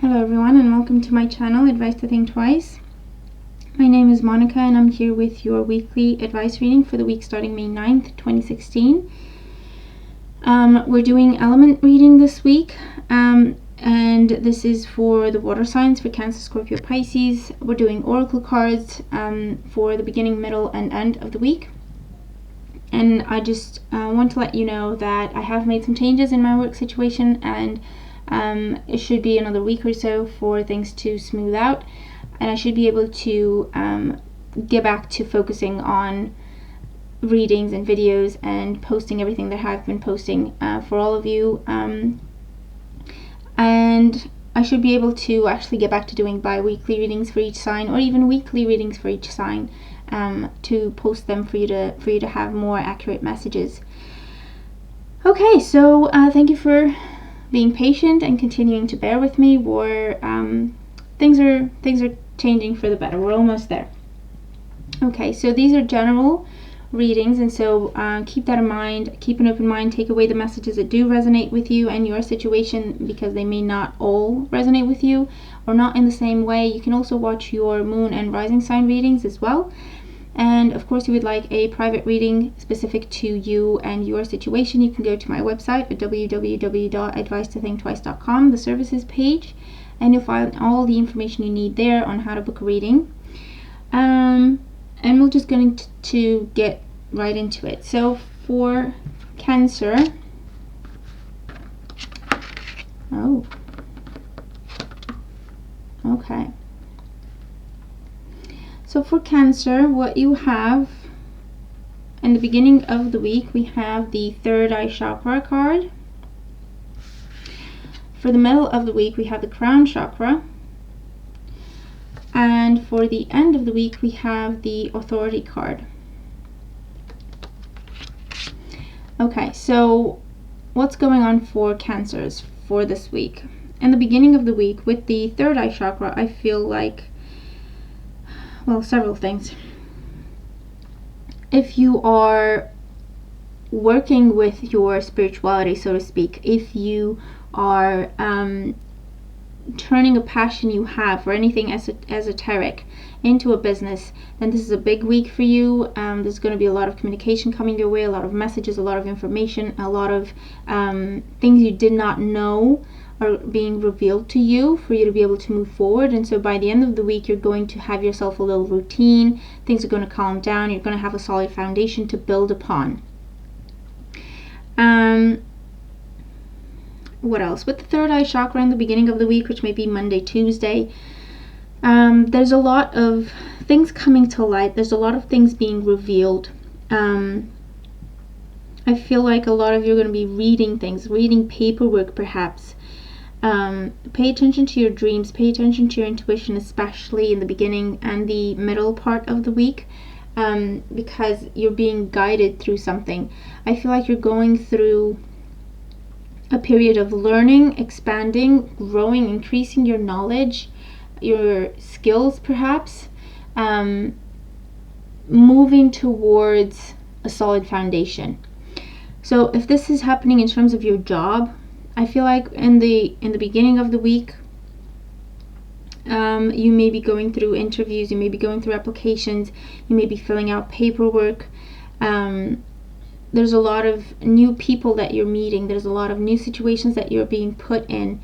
Hello everyone, and welcome to my channel, Advice to Think Twice. My name is Monica and I'm here with your weekly advice reading for the week starting May 9th, 2016. We're doing element reading this week, and this is for the water signs, for Cancer, Scorpio, Pisces. We're doing oracle cards for the beginning, middle, and end of the week. And I just want to let you know that I have made some changes in my work situation, and it should be another week or so for things to smooth out, and I should be able to get back to focusing on readings and videos and posting everything that I've been posting for all of you, and I should be able to actually get back to doing bi-weekly readings for each sign, or even weekly readings for each sign, to post them for you to have more accurate messages. Okay, so thank you for being patient and continuing to bear with me. Things are changing for the better. We're almost there. Okay, so these are general readings, and so keep that in mind. Keep an open mind. Take away the messages that do resonate with you and your situation, because they may not all resonate with you, or not in the same way. You can also watch your moon and rising sign readings as well. And of course, if you would like a private reading specific to you and your situation, you can go to my website at www.advicetothinktwice.com, the services page, and you'll find all the information you need there on how to book a reading. And we're just going to get right into it. So for Cancer, okay. So for Cancer, what you have in the beginning of the week, we have the third eye chakra card. For the middle of the week, we have the crown chakra. And for the end of the week, we have the authority card. Okay, so what's going on for Cancers for this week? In the beginning of the week, with the third eye chakra, I feel like, well, several things. If you are working with your spirituality, so to speak, if you are turning a passion you have for anything esoteric into a business, then this is a big week for you. There's going to be a lot of communication coming your way, a lot of messages, a lot of information, a lot of things you did not know are being revealed to you for you to be able to move forward. And so by the end of the week, you're going to have yourself a little routine. Things are going to calm down. You're going to have a solid foundation to build upon. What else? With the third eye chakra in the beginning of the week, which may be Monday, Tuesday, there's a lot of things coming to light. There's a lot of things being revealed. I feel like a lot of you are going to be reading things, reading paperwork perhaps. Pay attention to your dreams, pay attention to your intuition, especially in the beginning and the middle part of the week, because you're being guided through something. I feel like you're going through a period of learning, expanding, growing, increasing your knowledge, your skills perhaps, moving towards a solid foundation. So if this is happening in terms of your job, I feel like in the beginning of the week, you may be going through interviews, you may be going through applications, you may be filling out paperwork. There's a lot of new people that you're meeting. There's a lot of new situations that you're being put in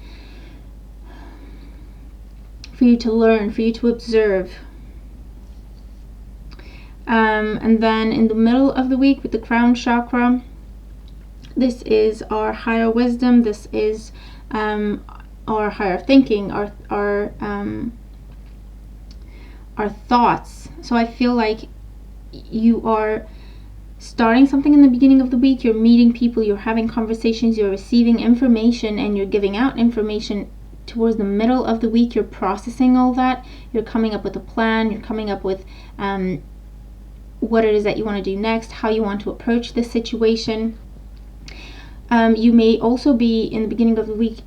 for you to learn, for you to observe. And then in the middle of the week with the crown chakra, this is our higher wisdom. This is our higher thinking, our thoughts. So I feel like you are starting something in the beginning of the week. You're meeting people, you're having conversations, you're receiving information, and you're giving out information. Towards the middle of the week, you're processing all that. You're coming up with a plan. You're coming up with what it is that you want to do next, how you want to approach this situation. You may also be in the beginning of the week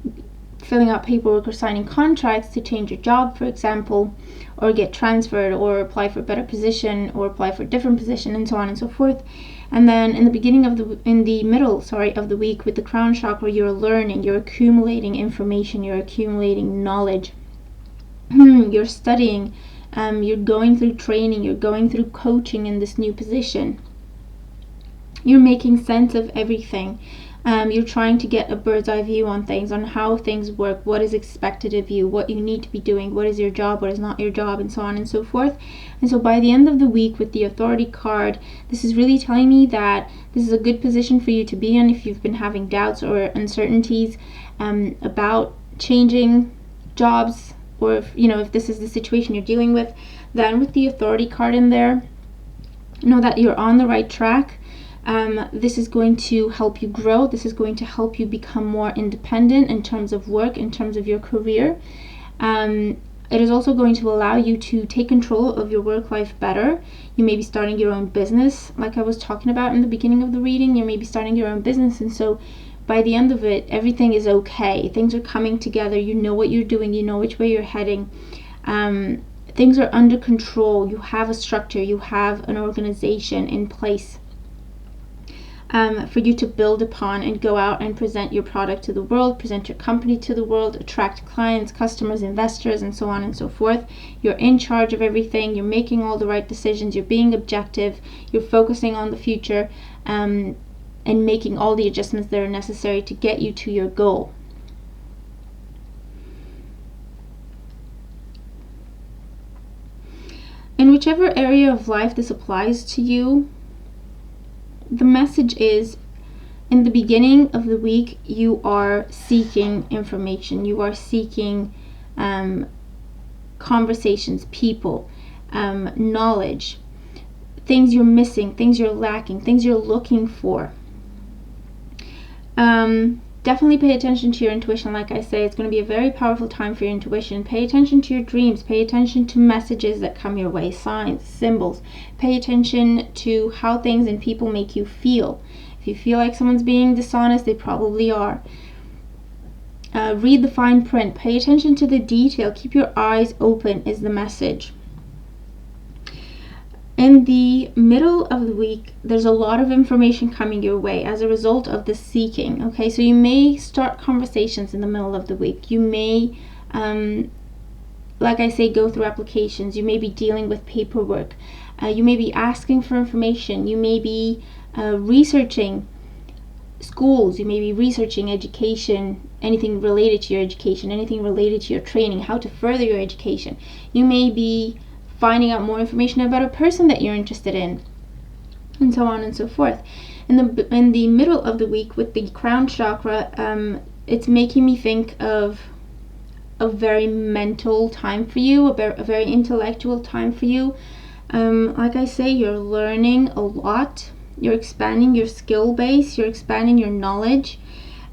filling out paperwork or signing contracts to change your job, for example, or get transferred, or apply for a better position, or apply for a different position, and so on and so forth. And then in the middle of the week with the crown chakra, you're learning, you're accumulating information, you're accumulating knowledge, you're studying, you're going through training, you're going through coaching in this new position. You're making sense of everything. You're trying to get a bird's eye view on things, on how things work, what is expected of you, what you need to be doing, what is your job, what is not your job, and so on and so forth. And so by the end of the week with the authority card, this is really telling me that this is a good position for you to be in if you've been having doubts or uncertainties about changing jobs, or if this is the situation you're dealing with. Then with the authority card in there, know that you're on the right track. This is going to help you grow. This is going to help you become more independent in terms of work, in terms of your career. It is also going to allow you to take control of your work life better. You may be starting your own business, like I was talking about in the beginning of the reading. You may be starting your own business, and so by the end of it, everything is okay. Things are coming together. You know what you're doing. You know which way you're heading. Things are under control. You have a structure. You have an organization in place for you to build upon and go out and present your product to the world, present your company to the world, attract clients, customers, investors, and so on and so forth. You're in charge of everything. You're making all the right decisions. You're being objective. You're focusing on the future, and making all the adjustments that are necessary to get you to your goal. In whichever area of life this applies to you, the message is, in the beginning of the week, you are seeking information. You are seeking conversations, people, knowledge, things you're missing, things you're lacking, things you're looking for. Definitely pay attention to your intuition. Like I say, it's going to be a very powerful time for your intuition. Pay attention to your dreams. Pay attention to messages that come your way, signs, symbols. Pay attention to how things and people make you feel. If you feel like someone's being dishonest, they probably are. Read the fine print. Pay attention to the detail. Keep your eyes open is the message. In the middle of the week, there's a lot of information coming your way as a result of the seeking. Okay, so you may start conversations in the middle of the week. You may, like I say, go through applications. You may be dealing with paperwork. You may be asking for information. You may be researching schools. You may be researching education, anything related to your education, anything related to your training, how to further your education. You may be finding out more information about a person that you're interested in, and so on and so forth. In the middle of the week with the crown chakra, it's making me think of a very mental time for you, a very intellectual time for you. Like I say, you're learning a lot. You're expanding your skill base. You're expanding your knowledge.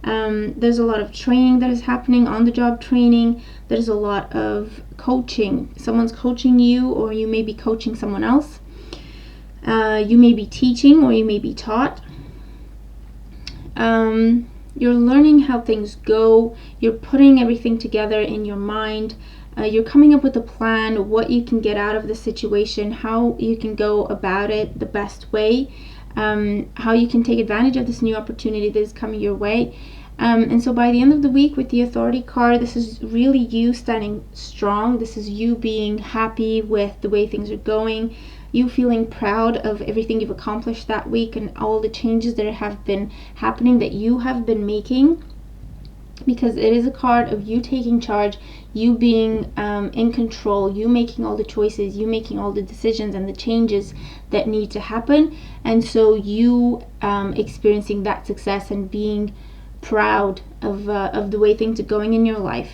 There's a lot of training that is happening, on-the-job training. There's a lot of coaching. Someone's coaching you, or you may be coaching someone else. You may be teaching, or you may be taught. You're learning how things go. You're putting everything together in your mind. You're coming up with a plan, what you can get out of the situation, how you can go about it the best way, how you can take advantage of this new opportunity that is coming your way. And so by the end of the week with the authority card, this is really you standing strong. This is you being happy with the way things are going, you feeling proud of everything you've accomplished that week and all the changes that have been happening, that you have been making, because it is a card of you taking charge, you being in control, you making all the choices, you making all the decisions and the changes that need to happen. And so you experiencing that success and being proud of the way things are going in your life.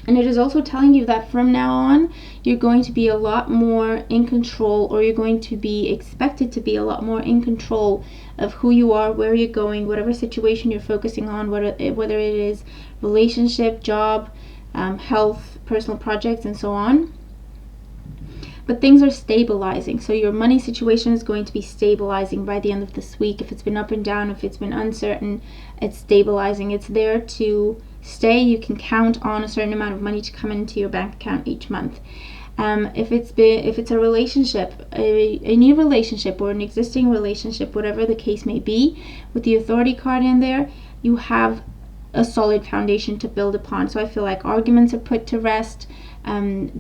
And it is also telling you that from now on, you're going to be a lot more in control, or you're going to be expected to be a lot more in control of who you are, where you're going, whatever situation you're focusing on, whether it is relationship, job, health, personal projects, and so on. But things are stabilizing. So your money situation is going to be stabilizing by the end of this week. If it's been up and down, if it's been uncertain, it's stabilizing. It's there to stay. You can count on a certain amount of money to come into your bank account each month. If it's a relationship, a new relationship or an existing relationship, whatever the case may be, with the Authority card in there, you have a solid foundation to build upon. So I feel like arguments are put to rest,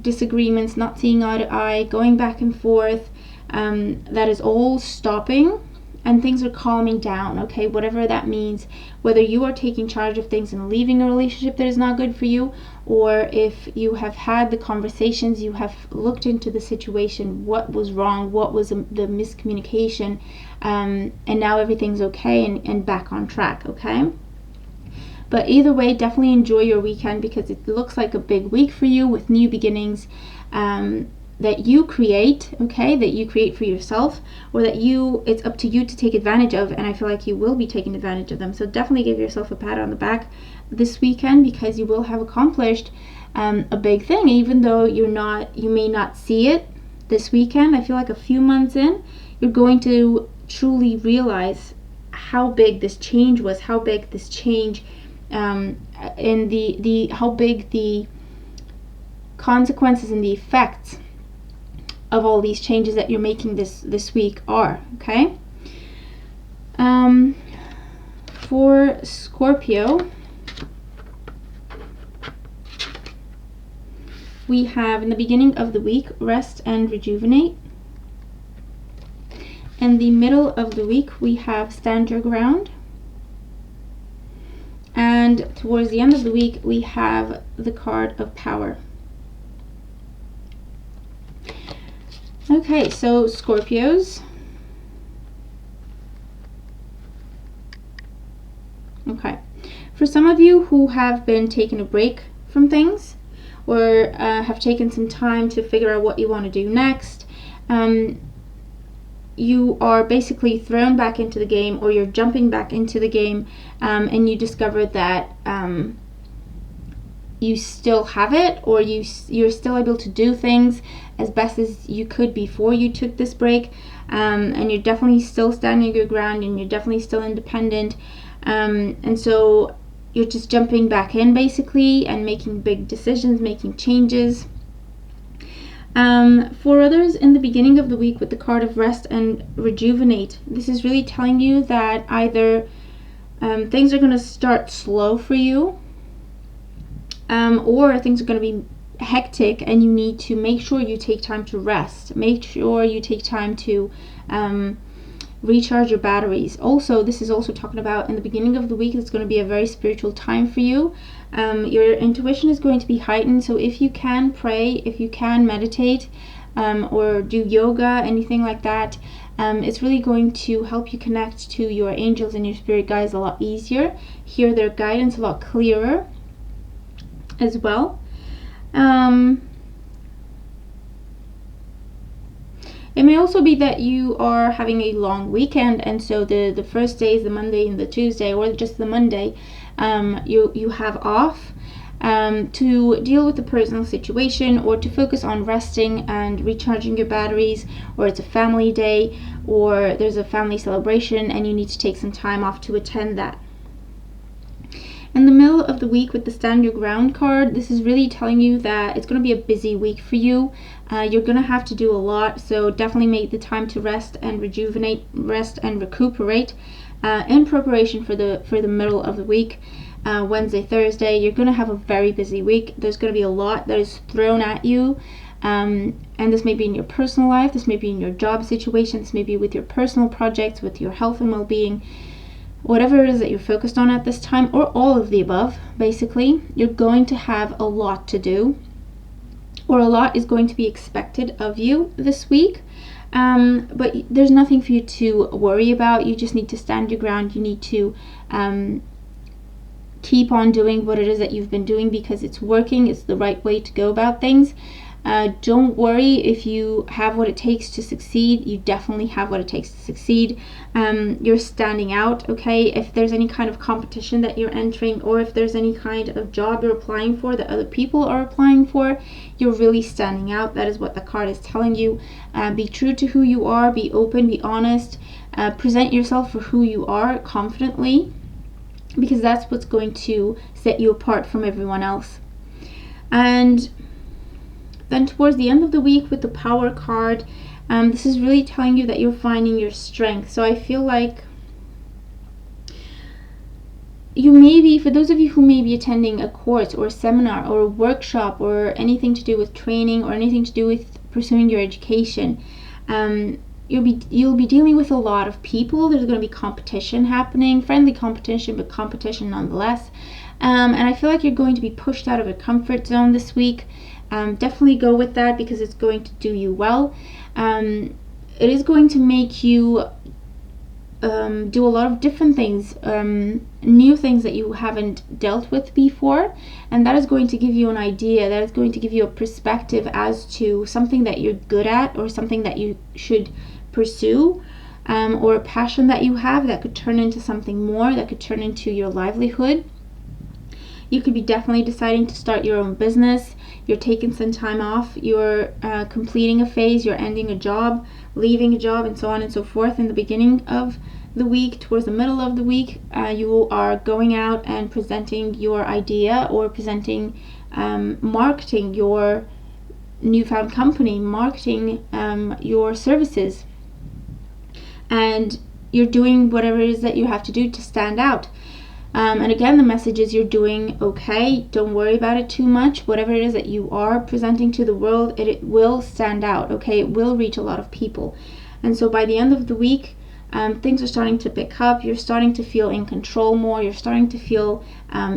disagreements, not seeing eye to eye, going back and forth, that is all stopping, and things are calming down, okay? Whatever that means, whether you are taking charge of things and leaving a relationship that is not good for you, or if you have had the conversations, you have looked into the situation, what was wrong, what was the miscommunication, and now everything's okay and back on track, okay? But either way, definitely enjoy your weekend, because it looks like a big week for you with new beginnings that you create, okay, that you create for yourself, or that it's up to you to take advantage of, and I feel like you will be taking advantage of them. So definitely give yourself a pat on the back this weekend, because you will have accomplished a big thing, even though you may not see it this weekend. I feel like a few months in, you're going to truly realize how big this change was, how big this change and how big the consequences and the effects of all these changes that you're making this week are, okay? For Scorpio, we have in the beginning of the week, rest and rejuvenate. In the middle of the week, we have stand your ground. And towards the end of the week, we have the card of power. Okay, so Scorpios. Okay, for some of you who have been taking a break from things, or have taken some time to figure out what you want to do next, you are basically thrown back into the game, or you're jumping back into the game, and you discover that you still have it, or you're still able to do things as best as you could before you took this break, and you're definitely still standing your ground, and you're definitely still independent, and so you're just jumping back in basically and making big decisions, making changes. For others, in the beginning of the week with the card of rest and rejuvenate, this is really telling you that either things are going to start slow for you, or things are going to be hectic, and you need to make sure you take time to rest. Make sure you take time to recharge your batteries. Also, this is also talking about in the beginning of the week, it's going to be a very spiritual time for you. Your intuition is going to be heightened, so if you can pray, if you can meditate, or do yoga, anything like that, it's really going to help you connect to your angels and your spirit guides a lot easier, hear their guidance a lot clearer as well. It may also be that you are having a long weekend, and so the first day is the Monday and the Tuesday, or just the Monday, you have off to deal with the personal situation, or to focus on resting and recharging your batteries, or it's a family day, or there's a family celebration and you need to take some time off to attend that. In the middle of the week with the stand your ground card, this is really telling you that it's going to be a busy week for you. You're going to have to do a lot, so definitely make the time to rest and rejuvenate, rest and recuperate in preparation for the middle of the week. Wednesday, Thursday, you're going to have a very busy week. There's going to be a lot that is thrown at you, and this may be in your personal life, this may be in your job situation, this may be with your personal projects, with your health and well-being. Whatever it is that you're focused on at this time, or all of the above, basically, you're going to have a lot to do, or a lot is going to be expected of you this week. But there's nothing for you to worry about. You just need to stand your ground. You need to keep on doing what it is that you've been doing, because it's working. It's the right way to go about things. Don't worry if you have what it takes to succeed. You definitely have what it takes to succeed. You're standing out, okay? If there's any kind of competition that you're entering, or if there's any kind of job you're applying for that other people are applying for, you're really standing out. That is what the card is telling you. Be true to who you are. Be open, be honest. Present yourself for who you are confidently, because that's what's going to set you apart from everyone else. And Then towards the end of the week with the Power card, this is really telling you that you're finding your strength. So I feel like you may be, for those of you who may be attending a course or a seminar or a workshop or anything to do with training or anything to do with pursuing your education, you'll be dealing with a lot of people. There's going to be competition happening, friendly competition, but competition nonetheless. And I feel like you're going to be pushed out of a comfort zone this week. Definitely go with that because it's going to do you well. It is going to make you do a lot of different things, new things that you haven't dealt with before, and that is going to give you an idea, that is going to give you a perspective as to something that you're good at or something that you should pursue, or a passion that you have that could turn into something more, that could turn into your livelihood. You could be definitely deciding to start your own business. You're taking some time off, you're completing a phase, you're ending a job, leaving a job, and so on and so forth. In the beginning of the week, towards the middle of the week, you are going out and presenting your idea or presenting, marketing your newfound company, marketing your services. And you're doing whatever it is that you have to do to stand out. And again, the message is you're doing okay. Don't worry about it too much. Whatever it is that you are presenting to the world, it will stand out, okay? It will reach a lot of people. And so by the end of the week, things are starting to pick up. You're starting to feel in control more. You're starting to feel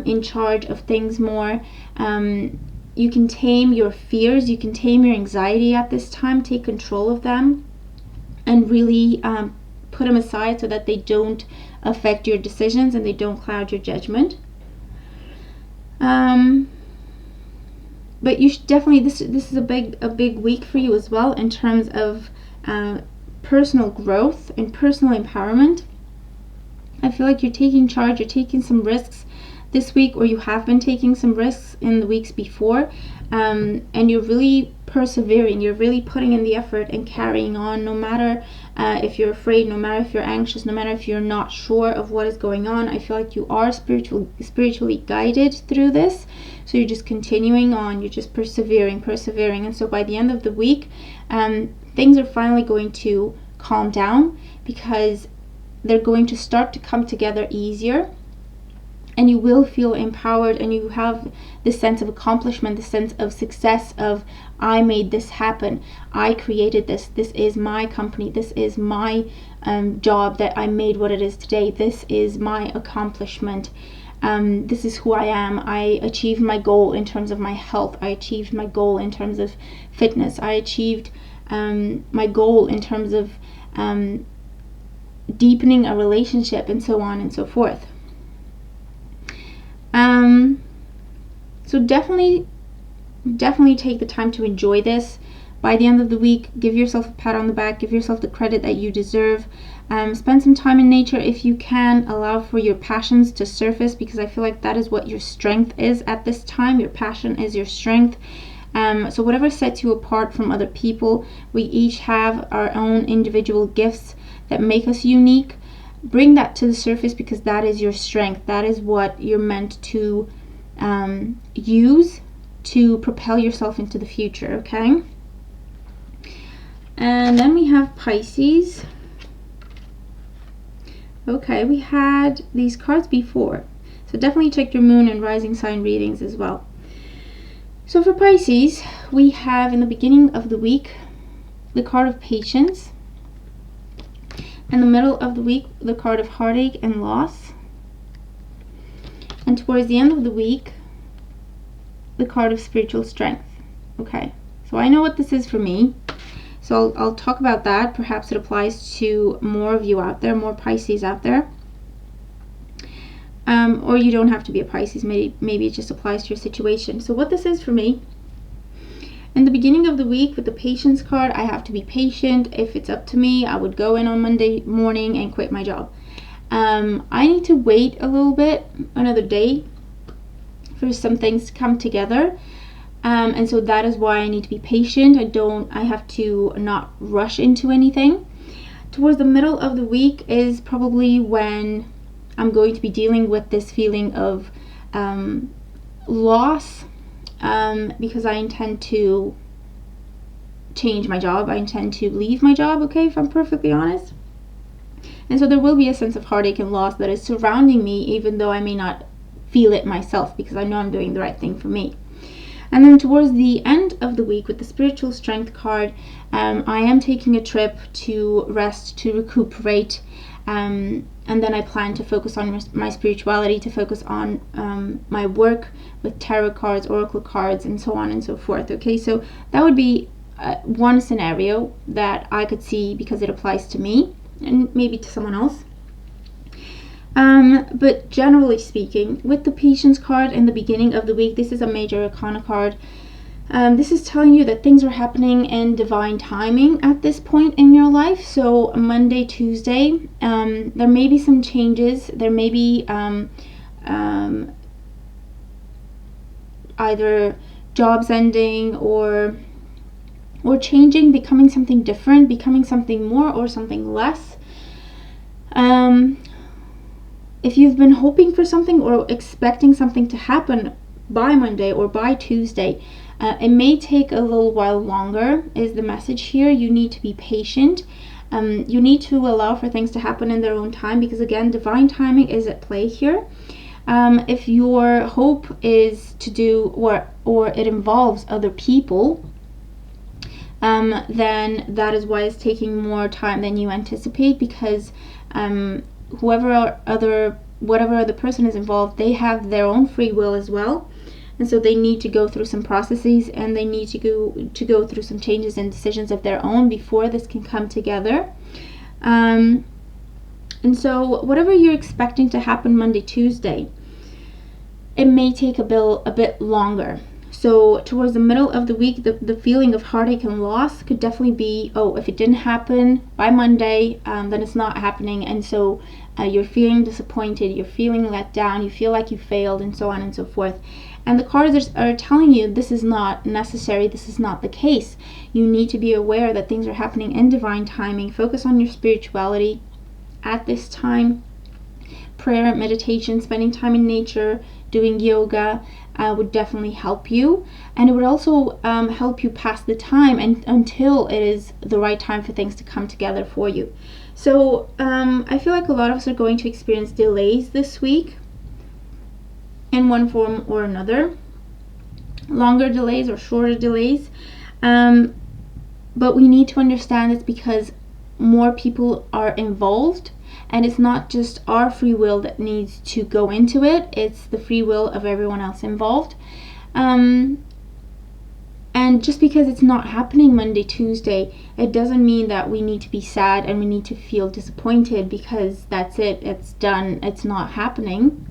in charge of things more. You can tame your fears. You can tame your anxiety at this time. Take control of them and really put them aside so that they don't affect your decisions and they don't cloud your judgment. But you should definitely, this is a big week for you as well in terms of personal growth and personal empowerment. I feel like you're taking charge, you're taking some risks this week, or you have been taking some risks in the weeks before, and you're really persevering, you're really putting in the effort and carrying on, no matter if you're afraid, no matter if you're anxious, no matter if you're not sure of what is going on. I feel like you are spiritually guided through this, so you're just continuing on, you're just persevering, and so by the end of the week, things are finally going to calm down because they're going to start to come together easier. And you will feel empowered, and you have this sense of accomplishment, this sense of success of, I made this happen, I created this, this is my company, this is my job that I made what it is today, this is my accomplishment, this is who I am, I achieved my goal in terms of my health, I achieved my goal in terms of fitness, I achieved my goal in terms of deepening a relationship, and so on and so forth. So definitely take the time to enjoy this. By the end of the week, give yourself a pat on the back, give yourself the credit that you deserve. Spend some time in nature if you can. Allow for your passions to surface, because I feel like that is what your strength is at this time. Your passion is your strength. So whatever sets you apart from other people, we each have our own individual gifts that make us unique. Bring that to the surface, because that is your strength. That is what you're meant to use to propel yourself into the future, okay? And then we have Pisces. Okay, we had these cards before, so definitely check your moon and rising sign readings as well. So for Pisces, we have in the beginning of the week the card of patience. In the middle of the week, the card of heartache and loss. And towards the end of the week, the card of spiritual strength. Okay, so I know what this is for me. So I'll talk about that. Perhaps it applies to more of you out there, more Pisces out there. Or you don't have to be a Pisces. Maybe it just applies to your situation. So what this is for me, in the beginning of the week with the patience card, I have to be patient. If it's up to me, I would go in on Monday morning and quit my job. I need to wait a little bit, another day, for some things to come together. And so that is why I need to be patient. I have to not rush into anything. Towards the middle of the week is probably when I'm going to be dealing with this feeling of loss, because I intend to change my job. I intend to leave my job, okay, if I'm perfectly honest. And so there will be a sense of heartache and loss that is surrounding me, even though I may not feel it myself, because I know I'm doing the right thing for me. And then towards the end of the week, with the spiritual strength card, I am taking a trip to rest, to recuperate, and then I plan to focus on my spirituality, to focus on my work with tarot cards, oracle cards, and so on and so forth. Okay, so that would be one scenario that I could see, because it applies to me and maybe to someone else. But generally speaking, with the patience card in the beginning of the week, this is a major arcana card. This is telling you that things are happening in divine timing at this point in your life. So Monday, Tuesday, there may be some changes. There may be either jobs ending or changing, becoming something different, becoming something more or something less. If you've been hoping for something or expecting something to happen by Monday or by Tuesday, it may take a little while longer, is the message here. You need to be patient. You need to allow for things to happen in their own time, because again, divine timing is at play here. If your hope is to do or it involves other people, then that is why it's taking more time than you anticipate, because whatever other person is involved, they have their own free will as well, and so they need to go through some processes, and they need to go through some changes and decisions of their own before this can come together. And so whatever you're expecting to happen Monday, Tuesday, it may take a bit longer. So towards the middle of the week, the feeling of heartache and loss could definitely be, if it didn't happen by Monday, then it's not happening. And so you're feeling disappointed, you're feeling let down, you feel like you failed, and so on and so forth. And the cards are telling you this is not necessary, this is not the case. You need to be aware that things are happening in divine timing. Focus on your spirituality at this time. Prayer, meditation, spending time in nature, doing yoga would definitely help you, and it would also help you pass the time until it is the right time for things to come together for you. So I feel like a lot of us are going to experience delays this week in one form or another, longer delays or shorter delays, but we need to understand it's because more people are involved. And it's not just our free will that needs to go into it, it's the free will of everyone else involved. And just because it's not happening Monday, Tuesday, it doesn't mean that we need to be sad and we need to feel disappointed because that's it, it's done, it's not happening.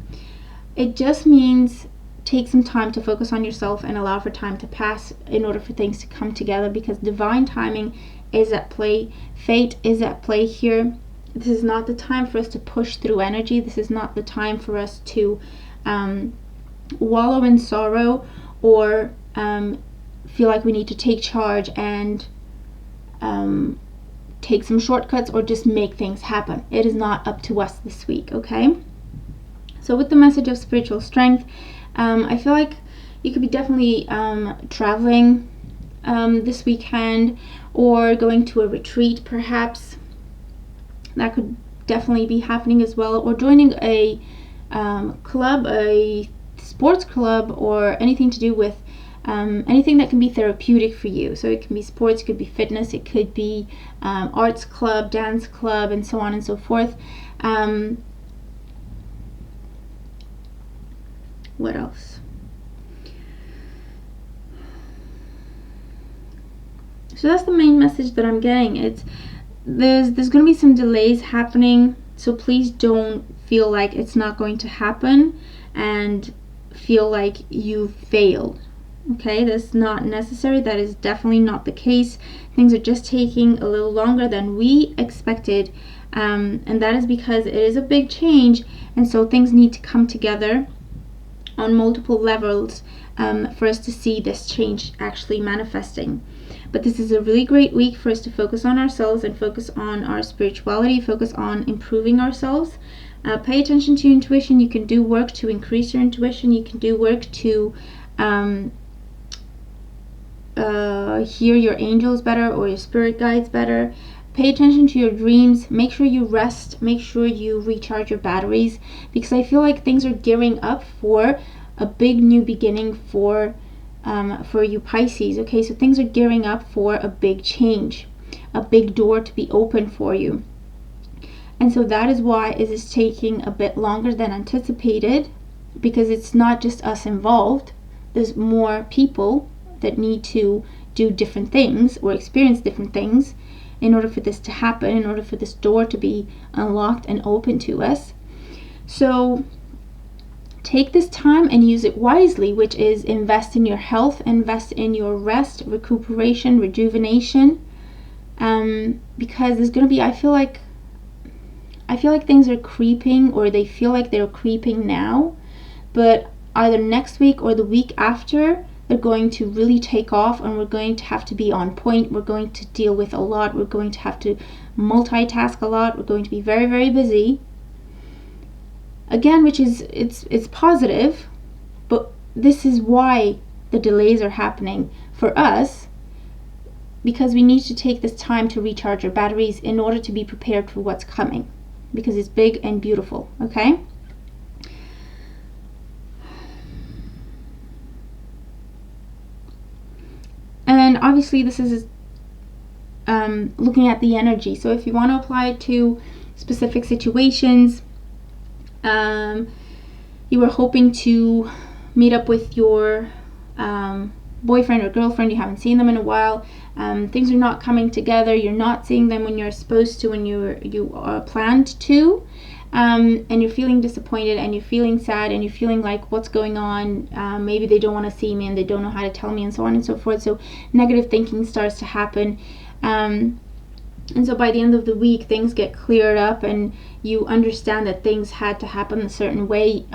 It just means take some time to focus on yourself and allow for time to pass in order for things to come together, because divine timing is at play. Fate is at play here. This is not the time for us to push through energy. This is not the time for us to wallow in sorrow or feel like we need to take charge and take some shortcuts or just make things happen. It is not up to us this week, okay? So with the message of spiritual strength, I feel like you could be definitely traveling this weekend, or going to a retreat perhaps. That could definitely be happening as well, or joining a club, a sports club, or anything to do with anything that can be therapeutic for you. So it can be sports, it could be fitness, it could be arts club, dance club, and so on and so forth. What else? So that's the main message that I'm getting. There's going to be some delays happening, so please don't feel like it's not going to happen and feel like you failed. Okay, that's not necessary. That is definitely not the case. Things are just taking a little longer than we expected, and that is because it is a big change, and so things need to come together on multiple levels for us to see this change actually manifesting. But this is a really great week for us to focus on ourselves and focus on our spirituality, focus on improving ourselves. Pay attention to your intuition. You can do work to increase your intuition. You can do work to hear your angels better or your spirit guides better. Pay attention to your dreams. Make sure you rest. Make sure you recharge your batteries, because I feel like things are gearing up for a big new beginning for you Pisces. Okay, so things are gearing up for a big change, a big door to be open for you. And so that is why it is taking a bit longer than anticipated, because it's not just us involved. There's more people that need to do different things or experience different things in order for this to happen, in order for this door to be unlocked and open to us. So take this time and use it wisely, which is invest in your health, invest in your rest, recuperation, rejuvenation, because there's going to be, I feel like things are creeping, or they feel like they're creeping now, but either next week or the week after, they're going to really take off, and we're going to have to be on point. We're going to deal with a lot. We're going to have to multitask a lot. We're going to be very, very busy. Again, which is, it's positive, but this is why the delays are happening for us, because we need to take this time to recharge our batteries in order to be prepared for what's coming, because it's big and beautiful, okay? And obviously this is looking at the energy. So if you want to apply it to specific situations, you were hoping to meet up with your boyfriend or girlfriend, you haven't seen them in a while, things are not coming together, you're not seeing them when you're supposed to, when you are planned to, and you're feeling disappointed, and you're feeling sad, and you're feeling like, what's going on? Maybe they don't want to see me, and they don't know how to tell me, and so on and so forth. So negative thinking starts to happen, and so by the end of the week, things get cleared up, and you understand that things had to happen a certain way.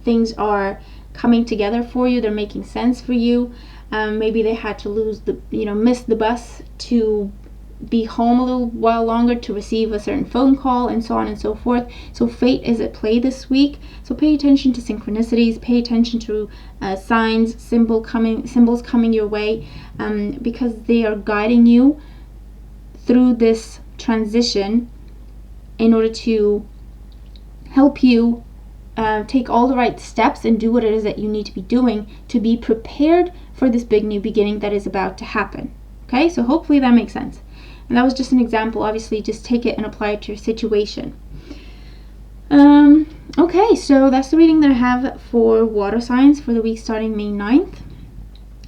Things are coming together for you. They're making sense for you. Maybe they had to miss the bus to be home a little while longer to receive a certain phone call, and so on and so forth. So fate is at play this week. So pay attention to synchronicities, pay attention to signs, symbols coming your way, because they are guiding you through this transition in order to help you take all the right steps and do what it is that you need to be doing to be prepared for this big new beginning that is about to happen. Okay, so hopefully that makes sense. And that was just an example. Obviously, just take it and apply it to your situation. Okay, so that's the reading that I have for water signs for the week starting May 9th.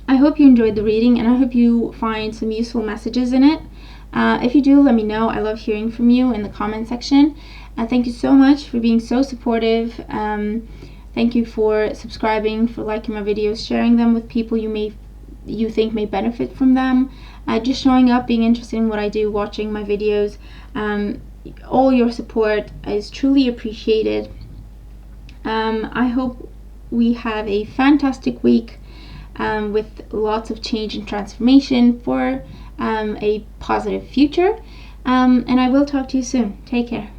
I hope you enjoyed the reading, and I hope you find some useful messages in it. If you do, let me know. I love hearing from you in the comment section. Thank you so much for being so supportive. Thank you for subscribing, for liking my videos, sharing them with people you think may benefit from them. Just showing up, being interested in what I do, watching my videos. All your support is truly appreciated. I hope we have a fantastic week with lots of change and transformation for a positive future. And I will talk to you soon. Take care.